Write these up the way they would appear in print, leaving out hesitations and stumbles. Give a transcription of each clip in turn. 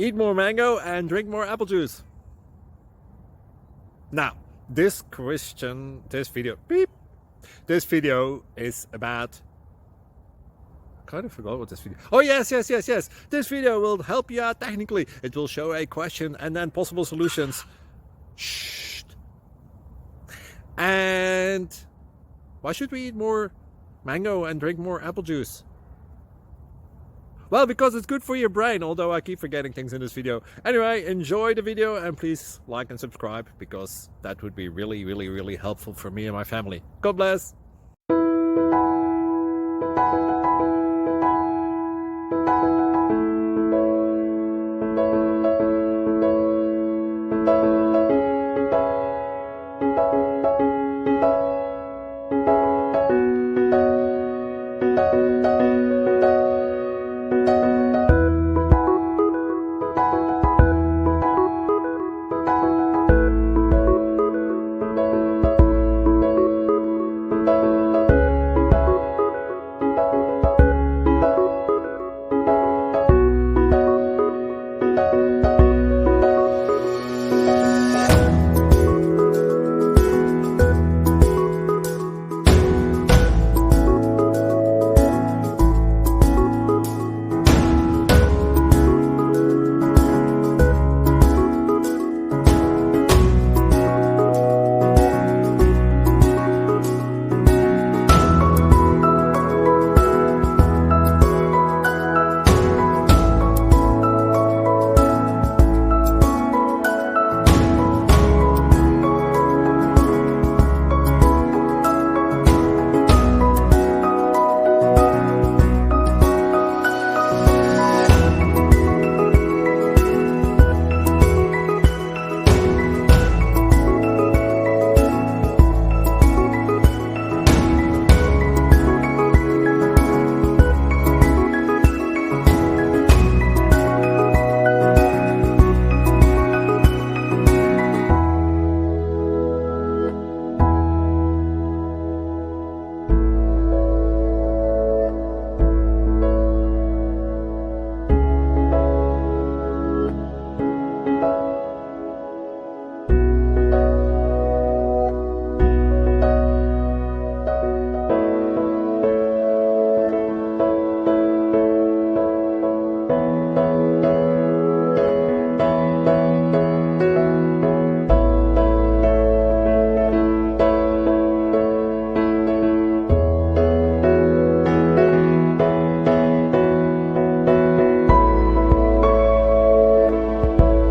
Eat more mango and drink more apple juice. Now, this video is about... I kind of forgot what this video... Oh, yes. This video will help you out technically. It will show a question and then possible solutions. Shh. And why should we eat more mango and drink more apple juice? Well, because it's good for your brain, although I keep forgetting things in this video. Anyway, enjoy the video and please like and subscribe, because that would be really helpful for me and my family. God bless!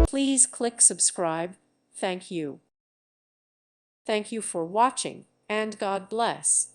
Please click subscribe. Thank you. Thank you for watching, and God bless.